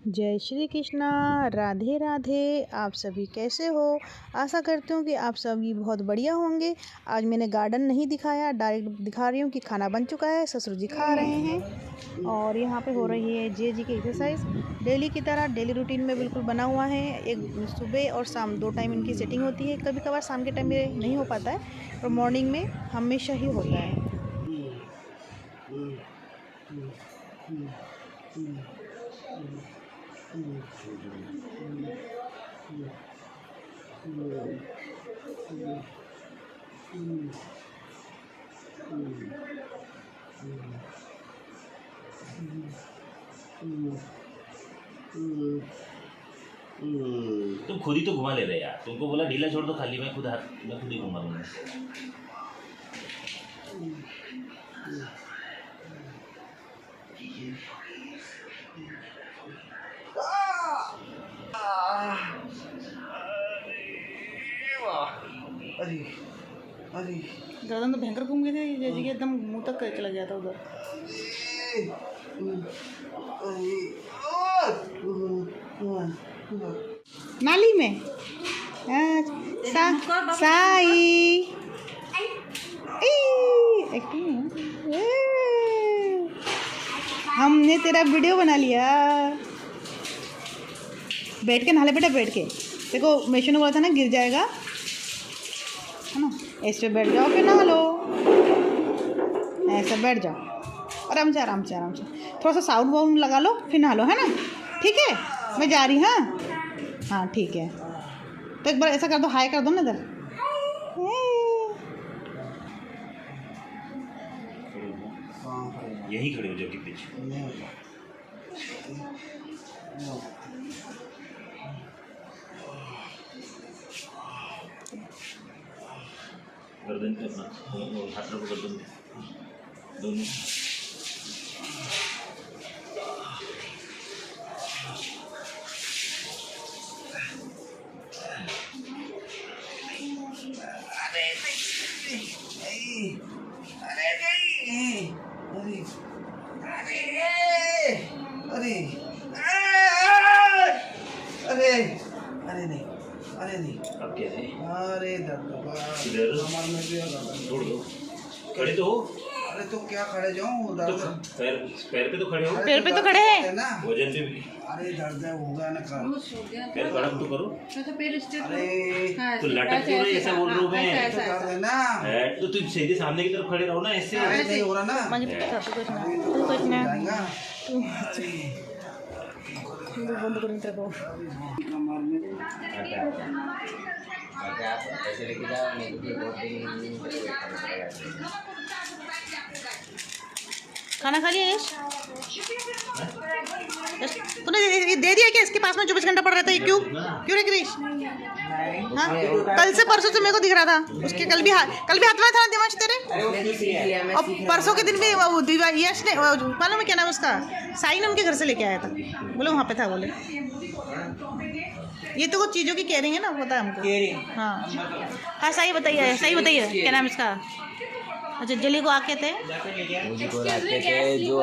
जय श्री कृष्णा, राधे राधे। आप सभी कैसे हो? आशा करती हूँ कि आप सभी बहुत बढ़िया होंगे। आज मैंने गार्डन नहीं दिखाया, डायरेक्ट दिखा रही हूँ कि खाना बन चुका है, ससुर जी खा रहे हैं और यहाँ पे हो रही है जी की एक्सरसाइज। डेली की तरह डेली रूटीन में बिल्कुल बना हुआ है। एक सुबह और शाम 2 टाइम इनकी सेटिंग होती है। कभी कभार शाम के टाइम में नहीं हो पाता है, पर मॉर्निंग में हमेशा ही होता है। तुम खुद ही तो घुमा ले रहे यार। तुमको बोला ढीला छोड़ दो, खाली मैं खुद ही घुमा दूंगा। अरे अरे गर्दन तो भयंकर घूम गई थी जैसे कि एकदम मुंह तक चला गया था उधर। नाली में साई हमने तेरा वीडियो बना लिया। बैठ के नहा ले बेटा, बैठ के। देखो मेशो ने बोला था ना गिर जाएगा, है ना। इस पे बैठ जाओ, फिर नहा लो। ऐसा बैठ जाओ, आराम से आराम से आराम से। थोड़ा सा साउंड वाउंड लगा लो, फिर नहा लो, है ना। ठीक है, मैं जा रही। हाँ ठीक है। तो एक बार ऐसा कर दो, हाय कर दो ना इधर। यहीं खड़े हो जाओ कि पीछे। गर्दन पे अपना हाथ रखो, गर्दन पे दोनों। अरे नहीं अब क्या है? अरे दर्द छोड़ दो, खड़े तो हो। अरे तो क्या खड़े जाऊँ? दर्द तो पैर पे तो खड़े हो। पैर पे तो खड़े हैं ना, वजन पे भी। अरे दर्द होगा ना पैर कड़क तो करो। अरे तो लटक क्यों रही, ऐसा बोल रहा हूँ मैं। तो दर्द है ना, तो तुम सीधे सामने की तरफ खड़े रहो ना, ऐसे। अरे नहीं हो रहा ना, जाएगा। बंद करो इधर को। खाना खा लिया यश? तूने दे दिया क्या? इसके पास में 24 घंटा पड़ रहता है, क्यों क्यों रे क्रिश? हाँ, कल से परसों से मेरे को दिख रहा था उसके। कल भी हाथ में था दिमाग तेरे। और परसों के दिन भी यश ने, मालूम है क्या नाम उसका, साई ने उनके घर से लेके आया था। बोले वहाँ पे था, बोले ये तो कुछ चीज़ों की केयरिंग है ना, पता है हमको। हाँ सही बताइए क्या नाम इसका। अच्छा जली को आके थे जो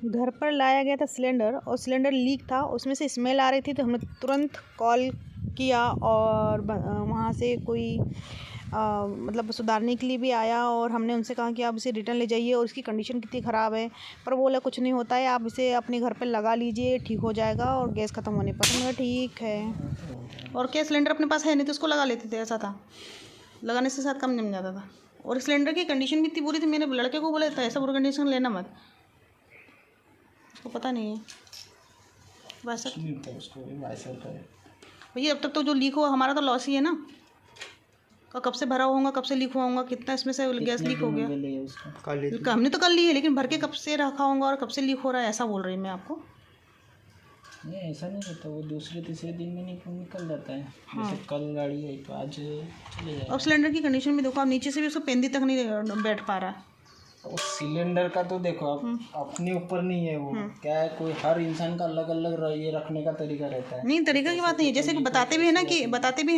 घर पर लाया गया था सिलेंडर, और सिलेंडर लीक था, उसमें से स्मेल आ रही थी। तो हमने तुरंत कॉल किया और वहाँ से कोई मतलब सुधारने के लिए भी आया, और हमने उनसे कहा कि आप इसे रिटर्न ले जाइए और इसकी कंडीशन कितनी ख़राब है। पर बोला कुछ नहीं होता है, आप इसे अपने घर पर लगा लीजिए, ठीक हो जाएगा। और गैस ख़त्म होने पर मैंने ठीक है। और क्या सिलेंडर अपने पास है नहीं तो उसको लगा लेते थे, ऐसा था। लगाने से साथ कम जम जाता था। और सिलेंडर की कंडीशन भी इतनी बुरी थी, मेरे लड़के को बोला था ऐसा बुरा कंडीशन लेना मत, उसको पता नहीं है वैसा भैया। अब तक तो जो लीक हुआ हमारा तो लॉस ही है ना। कब से भरा होगा, कब से लीक हुआ होगा, कितना इसमें से गैस लीक हो गया। हमने तो कर ली है, लेकिन भर के कब से रखा होगा और कब से लीक हो रहा है, ऐसा बोल रही मैं आपको। नहीं ऐसा नहीं होता, वो दूसरे तीसरे दिन में निकल जाता है। हाँ। जैसे कल गाड़ी है तो आज चले जाए। अब सिलेंडर की कंडीशन भी देखो, आप नीचे से भी उसको पेंदी तक नहीं बैठ पा रहा है। उस सिलेंडर का तो देखो आप अपने ऊपर नहीं है, वो क्या है, कोई हर इंसान का अलग अलग ये रखने का तरीका रहता है। नहीं तरीका की बात नहीं है, जैसे कि बताते भी है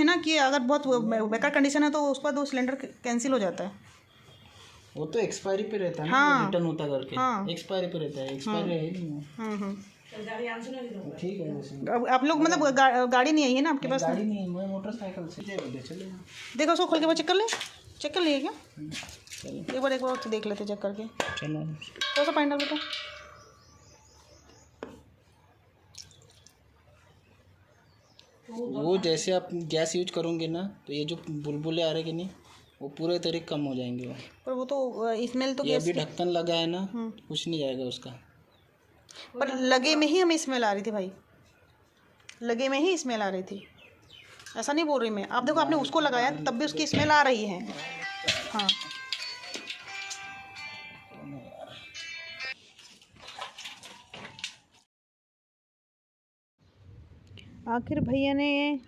ना कि अगर बहुत बेकार कंडीशन है तो उसके बाद वो सिलेंडर कैंसिल हो जाता है। वो तो एक्सपायरी पे रहता है ना, रिटर्न होता करके। एक्सपायरी पे रहता है, एक्सपायरी है नहीं। ठीक है वैसे। अब आप लोग मतलब गाड़ी नहीं आई है ना आपके पास? गाड़ी नहीं, मैं मोटरसाइकिल से चले। देखो उसको खोल के वो चेक कर ले, चेक कर लिए क्या? चलो एक बार देख लेते चेक करके। चलो थोड़ा सा पानी डाल बेटा। वो जैसे आप गैस यूज करोगे ना तो ये जो बुलबुले आ रहे कि नहीं वो पूरे तरीके कम हो जाएंगे वो। पर वो तो स्मेल तो ये अभी ढक्कन लगा है ना, कुछ नहीं जाएगा उसका। पर लगे में ही हमें स्मेल आ रही थी भाई, लगे में ही स्मेल आ रही थी, ऐसा नहीं बोल रही मैं। आप देखो आपने उसको लगाया तब भी उसकी स्मेल आ रही है। हाँ आखिर भैया ने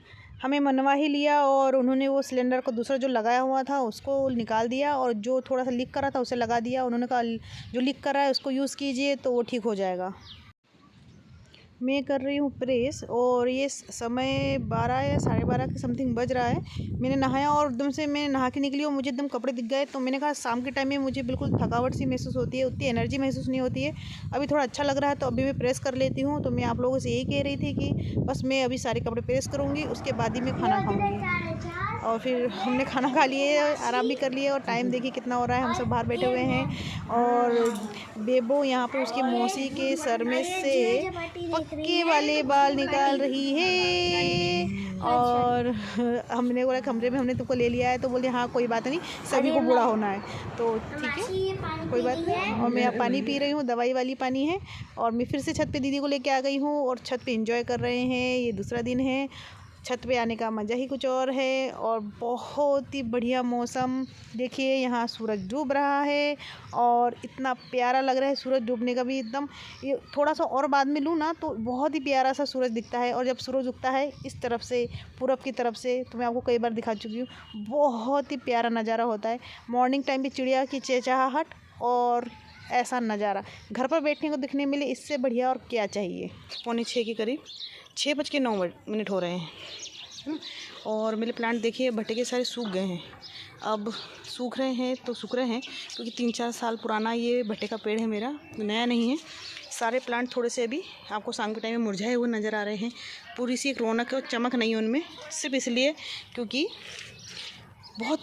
हमें मनवा ही लिया और उन्होंने वो सिलेंडर को दूसरा जो लगाया हुआ था उसको निकाल दिया और जो थोड़ा सा लीक कर रहा था उसे लगा दिया। उन्होंने कहा जो लीक कर रहा है उसको यूज़ कीजिए तो वो ठीक हो जाएगा। मैं कर रही हूँ प्रेस और ये समय 12 या 12:30 के समथिंग बज रहा है। मैंने नहाया और एकदम से मैं नहा के निकली और मुझे एकदम कपड़े दिख गए। तो मैंने कहा शाम के टाइम में मुझे बिल्कुल थकावट सी महसूस होती है, उतनी एनर्जी महसूस नहीं होती है। अभी थोड़ा अच्छा लग रहा है तो अभी मैं प्रेस कर लेती हूँ। तो मैं आप लोगों से यही कह रही थी कि बस मैं अभी सारे कपड़े प्रेस करूँगी, उसके बाद ही मैं खाना खाऊँगी। और फिर हमने खाना खा लिए, आराम भी कर लिए और टाइम देखिए कितना हो रहा है। हम सब बाहर बैठे हुए हैं और बेबो यहाँ पर उसकी मौसी के सर में से पक्के वाले बाल निकाल रही है। और हमने बोला कमरे में हमने तुमको ले लिया है तो बोले हाँ कोई बात नहीं, सभी को बूढ़ा होना है तो ठीक है कोई बात नहीं। और मैं अब पानी पी रही हूँ, दवाई वाली पानी है। और मैं फिर से छत पे दीदी को लेके आ गई हूँ और छत पे एंजॉय कर रहे हैं। ये दूसरा दिन है, छत पे आने का मज़ा ही कुछ और है और बहुत ही बढ़िया मौसम। देखिए यहाँ सूरज डूब रहा है और इतना प्यारा लग रहा है सूरज डूबने का भी। एकदम ये थोड़ा सा और बाद में लूँ ना तो बहुत ही प्यारा सा सूरज दिखता है। और जब सूरज उगता है इस तरफ से पूरब की तरफ से, तो मैं आपको कई बार दिखा चुकी हूँ, बहुत ही प्यारा नज़ारा होता है। मॉर्निंग टाइम पे चिड़िया की चहचहाहट और ऐसा नज़ारा घर पर बैठने को दिखने मिले, इससे बढ़िया और क्या चाहिए। 5:45 के करीब 6:09 हो रहे हैं और मेरे प्लांट देखिए भट्टे के सारे सूख गए हैं। अब सूख रहे हैं तो सूख रहे हैं क्योंकि 3-4 साल पुराना ये भट्टे का पेड़ है मेरा, नया नहीं है। सारे प्लांट थोड़े से अभी आपको शाम के टाइम में मुरझाए हुए नज़र आ रहे हैं। पूरी सी एक रौनक और चमक नहीं है उनमें, सिर्फ इसलिए क्योंकि बहुत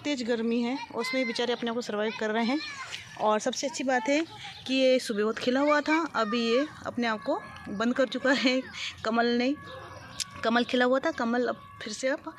तेज़ गर्मी है और उसमें बेचारे अपने आप को सर्वाइव कर रहे हैं। और सबसे अच्छी बात है कि ये सुबह बहुत खिला हुआ था, अभी ये अपने आप को बंद कर चुका है। कमल खिला हुआ था, कमल अब फिर से अब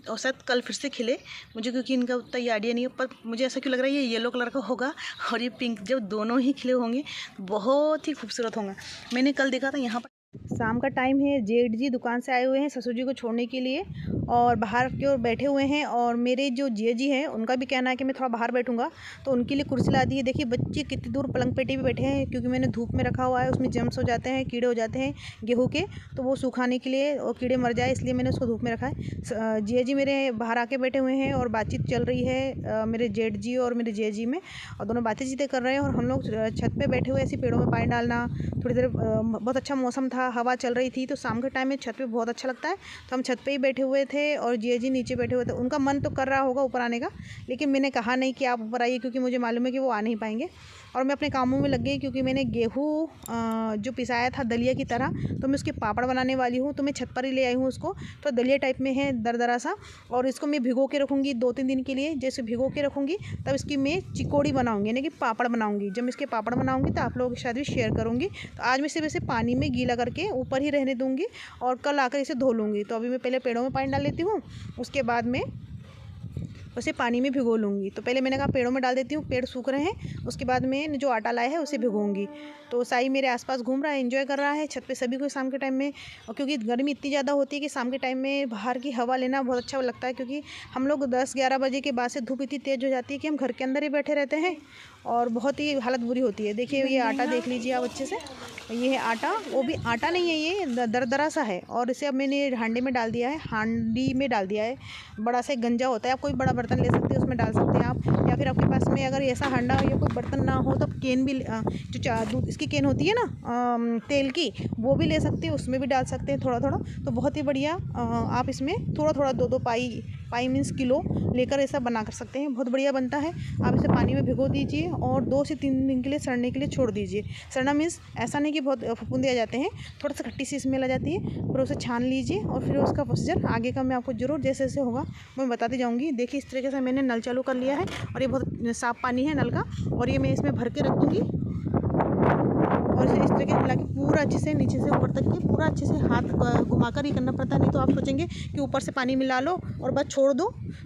और शायद कल फिर से खिले मुझे, क्योंकि इनका उतना ही आइडिया नहीं है। पर मुझे ऐसा क्यों लग रहा है ये येलो कलर का होगा और ये पिंक, जब दोनों ही खिले होंगे बहुत ही खूबसूरत होंगे। मैंने कल देखा था यहाँ पर शाम का टाइम है, जेठ जी दुकान से आए हुए हैं ससुर जी को छोड़ने के लिए और बाहर की ओर बैठे हुए हैं। और मेरे जो जिया जी हैं उनका भी कहना है कि मैं थोड़ा बाहर बैठूंगा, तो उनके लिए कुर्सी ला दी है। देखिए बच्चे कितनी दूर पलंग पेटी पे बैठे हैं, क्योंकि मैंने धूप में रखा हुआ है, उसमें जम्स हो जाते हैं, कीड़े हो जाते हैं गेहूँ के, तो वो सुखाने के लिए और कीड़े मर जाए इसलिए मैंने उसको धूप में रखा है। जिया जी मेरे बाहर आके बैठे हुए हैं और बातचीत चल रही है मेरे जेठ जी और मेरे जिया जी में, और दोनों बातें कर रहे हैं। और हम लोग छत पर बैठे हुए ऐसे पेड़ों में पानी डालना, थोड़ी देर बहुत अच्छा मौसम था, हवा चल रही थी, तो शाम के टाइम में छत पे बहुत अच्छा लगता है। तो हम छत पे ही बैठे हुए थे और जिया जी नीचे बैठे हुए थे। उनका मन तो कर रहा होगा ऊपर आने का, लेकिन मैंने कहा नहीं कि आप ऊपर आइए, क्योंकि मुझे मालूम है कि वो आ नहीं पाएंगे। और मैं अपने कामों में लग गई, क्योंकि मैंने गेहूँ जो पिसाया था दलिया की तरह, तो मैं उसके पापड़ बनाने वाली हूँ। तो मैं छत पर ही ले आई हूँ उसको, तो दलिया टाइप में है दरदरा सा, और इसको मैं भिगो के रखूँगी 2-3 दिन के लिए। जैसे भिगो के रखूँगी तब इसकी मैं चिकोड़ी बनाऊँगी, यानी कि पापड़ बनाऊँगी। जब मैं इसके पापड़ बनाऊँगी तो आप लोगों के साथ भी शेयर करूँगी। तो आज मैं सिर्फ इसे पानी में गीला करके ऊपर ही रहने दूँगी और कल आकर इसे धो लूँगी। तो अभी मैं पहले पेड़ों में पानी डाल लेती हूँ, उसके बाद में उसे पानी में भिगो लूँगी। तो पहले मैंने कहा पेड़ों में डाल देती हूँ, पेड़ सूख रहे हैं, उसके बाद में जो आटा लाया है उसे भिगोऊंगी। तो साई मेरे आसपास घूम रहा है, एंजॉय कर रहा है छत पे सभी को शाम के टाइम में। और क्योंकि गर्मी इतनी ज़्यादा होती है कि शाम के टाइम में बाहर की हवा लेना बहुत अच्छा लगता है, क्योंकि हम लोग 10-11 बजे के बाद से धूप इतनी तेज़ हो जाती है कि हम घर के अंदर ही बैठे रहते हैं और बहुत ही हालत बुरी होती है। देखिए ये आटा देख लीजिए आप अच्छे से, ये है आटा, वो भी आटा नहीं है, ये दरदरा सा है। और इसे अब मैंने हांडी में डाल दिया है, बड़ा सा गंजा होता है, आप कोई बड़ा बर्तन ले सकते हैं उसमें डाल सकते हैं आप, या फिर आपके पास में अगर ऐसा हांडा या कोई बर्तन ना हो तो केन भी, जो दूध इसकी केन होती है ना तेल की, वो भी ले सकते हैं, उसमें भी डाल सकते हैं थोड़ा थोड़ा। तो बहुत ही बढ़िया, आप इसमें थोड़ा 2-2 पाई पाई मीन्स किलो लेकर ऐसा बना कर सकते हैं। बहुत बढ़िया बनता है। आप इसे पानी में भिगो दीजिए और 2 से 3 दिन के लिए सड़ने के लिए छोड़ दीजिए। सड़ना मीन्स ऐसा नहीं कि बहुत फफूंदे आ जाते हैं, थोड़ा सा खट्टी सी स्मेल आ जाती है। फिर उसे छान लीजिए और फिर उसका प्रोसीजर आगे का मैं आपको ज़रूर जैसे जैसे होगा मैं बताती जाऊँगी। देखिए इस तरीके से मैंने नल चालू कर लिया है और ये बहुत साफ़ पानी है नल का, और ये मैं इसमें भर के रख दूँगी और इसे इस तरीके से मिला के पूरा अच्छे से नीचे से ऊपर तक के पूरा अच्छे से हाथ घुमाकर ही करना पड़ता है। नहीं तो आप सोचेंगे कि ऊपर से पानी मिला लो और बस छोड़ दो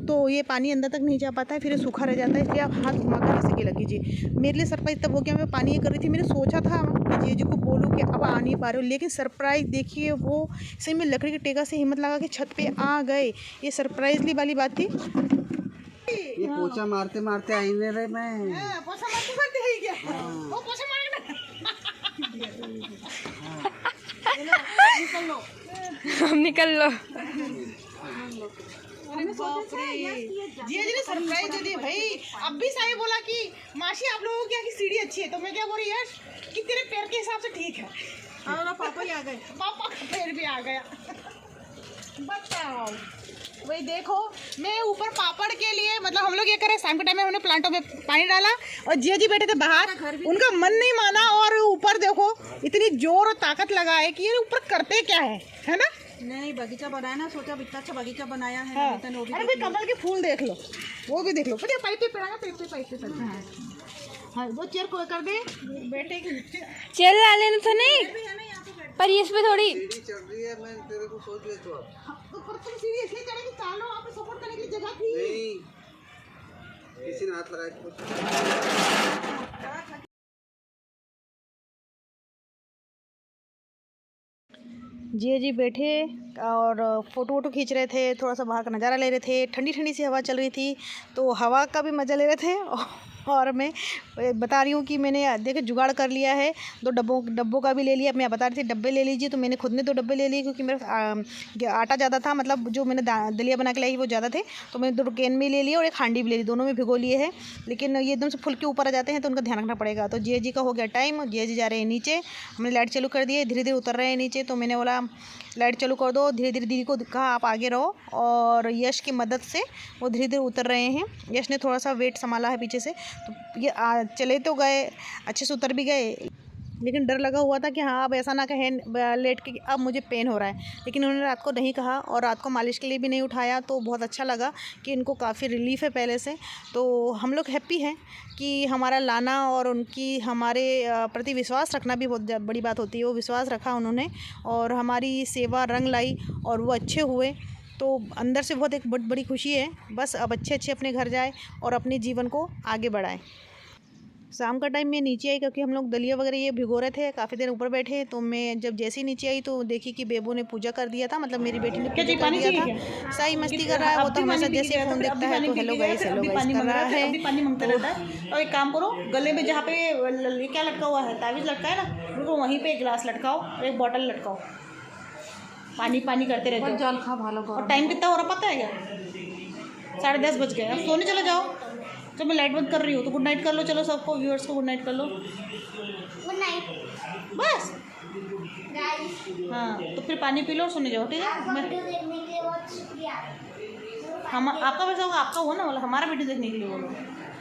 तो ये पानी अंदर तक नहीं जा पाता है, फिर ये सूखा रह जाता है। इसलिए आप हाथ घुमाकर इसे गीला कीजिए। मेरे लिए सरप्राइज तब हो गया, मैं पानी ये कर रही थी, मैंने सोचा था कि जीजू को बोलूँ कि अब आ नहीं पा रहे हो, लेकिन सरप्राइज़ देखिए वो सही में लकड़ी के टेका से हिम्मत लगा के छत पे आ गए। ये सरप्राइजली वाली बात थी। ये पोछा मारते मारते आई नहीं रहे मैं। पोछा मारते है क्या? वो पोछा मारेगा निकल लो। जी ने सरप्राइज दे दिया भाई। अब भी साई बोला कि मासी आप लोगों की यहाँ की सीढ़ी अच्छी है, तो मैं क्या बोल रही यश कि तेरे पैर के हिसाब से ठीक है। और पापा ही आ गए, पापा का पैर भी आ गया। बताओ वही देखो, मैं ऊपर पापड़ के लिए मतलब हम लोग ये करें शाम के टाइम में हमने प्लांटों में पानी डाला और जिया जी बैठे थे बाहर, उनका मन नहीं माना और ऊपर देखो इतनी जोर और ताकत लगाए कि ये ऊपर करते क्या है ना। नहीं बगीचा बनाया ना, सोचा इतना अच्छा बगीचा बनाया है। हाँ। अरे भाई कमल के फूल देख लो, वो भी देख लो। पता पाइप पे पड़ा, पाइप पे चलता है। हाँ वो चेयर को कर दे बेटे की। चल ला लेना था नहीं, पर इस पे थोड़ी चल रही है, मैं तेरे को सोच ले तो ऊपर तुम सीढ़ी इसलिए चढ़ेगी, चालो आप सपोर्ट करने के लिए जगह थी नहीं, किसी ने हाथ लगाया कुछ। जी बैठे और फ़ोटो वोटो खींच रहे थे, थोड़ा सा बाहर का नज़ारा ले रहे थे। ठंडी ठंडी सी हवा चल रही थी तो हवा का भी मज़ा ले रहे थे। और मैं बता रही हूँ कि मैंने देखो जुगाड़ कर लिया है, 2 डब्बों का भी ले लिया। मैं बता रही थी डब्बे ले लीजिए, तो मैंने खुद ने 2 डब्बे ले लिए क्योंकि मेरा आटा ज़्यादा था, मतलब जो मैंने दलिया बना के लाई वो ज़्यादा थे, तो मैंने 2 कैन में ले लिए और 1 हांडी भी ले ली, दोनों में भिगो लिए हैं। लेकिन ये एकदम से फुल के ऊपर आ जाते हैं तो उनका ध्यान रखना पड़ेगा। तो जी का हो गया टाइम, जी जा रहे हैं नीचे। हमने लाइट चालू कर दी है, धीरे धीरे उतर रहे हैं नीचे। तो मैंने बोला लाइट चालू कर दो, धीरे धीरे दीदी को कहा आप आगे रहो, और यश की मदद से वो धीरे धीरे उतर रहे हैं। यश ने थोड़ा सा वेट संभाला है पीछे से, तो ये चले तो गए, अच्छे से उतर भी गए, लेकिन डर लगा हुआ था कि हाँ अब ऐसा ना कहें लेट के अब मुझे पेन हो रहा है। लेकिन उन्होंने रात को नहीं कहा और रात को मालिश के लिए भी नहीं उठाया, तो बहुत अच्छा लगा कि इनको काफ़ी रिलीफ है पहले से। तो हम लोग हैप्पी हैं कि हमारा लाना और उनकी हमारे प्रति विश्वास रखना भी बहुत बड़ी बात होती है। वो विश्वास रखा उन्होंने और हमारी सेवा रंग लाई और वो अच्छे हुए, तो अंदर से बहुत एक बड़ी खुशी है। बस अब अच्छे अपने घर जाए और अपने जीवन को आगे बढ़ाएं। शाम का टाइम मैं नीचे आई क्योंकि हम लोग दलिया वगैरह ये भिगो रहे थे, काफ़ी देर ऊपर बैठे। तो मैं जब जैसे ही नीचे आई तो देखी कि बेबू ने पूजा कर दिया था, मतलब मेरी बेटी ने पूजा कर दिया था। साई मस्ती कर रहा है, वो तो हमेशा जैसे फोन देखता है तो हेलो गाइस कर रहा है। अभी पानी मांगता रहता है। और एक काम करो, गले में जहाँ पे क्या लटका हुआ है, ताबीज़ लटका है ना, रुको वहीं पे एक गिलास लटकाओ और एक बॉटल लटकाओ, पानी करते रहते हो। जल खा भालो और टाइम कितना हो रहा पता है क्या? 10:30 बज गए। अब सोने चले जाओ। तो मैं लाइट बंद कर रही हूँ, तो गुड नाइट कर लो। चलो सबको, व्यूअर्स को गुड नाइट कर लो। गुड नाइट बस गाइस। हाँ, तो फिर पानी पी लो और सोने जाओ, ठीक है। मैं वीडियो देखने के लिए बहुत शुक्रिया। हम आपका वैसा होगा, आपका हो ना, बोला हमारा वीडियो देखने के लिए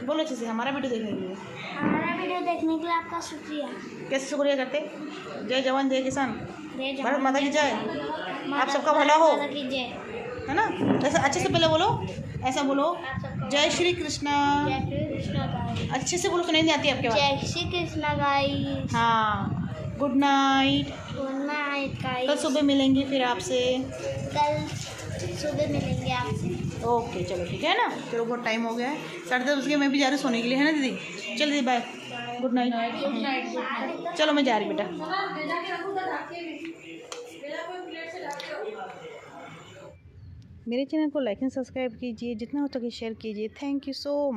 बोलो अच्छे से, हमारा वीडियो देखने के लिए। हमारा वीडियो देखने के लिए आपका शुक्रिया। कैसे शुक्रिया करते? जय जवान जय किसान, भारत माता की जय, आप सबका भला हो, है ना। ऐसा अच्छे से पहले बोलो, ऐसा बोलो, जय श्री कृष्णा। जय श्री कृष्णा गाइस। अच्छे से बोलो, सुनाई नहीं आती आपके बात। जय श्री कृष्णा गाइस। हाँ, good night. Good night guys. कल सुबह मिलेंगे फिर आपसे। कल सुबह मिलेंगे आपसे। ओके चलो ठीक है ना। चलो बहुत टाइम हो गया है, 10:30 बज गए। मैं भी जा रही सोने के लिए, है ना दीदी। चल दीदी बाय, गुड नाइट। चलो मैं जा रही बेटा। मेरे चैनल को लाइक एंड सब्सक्राइब कीजिए, जितना हो सके शेयर कीजिए। Thank you so much.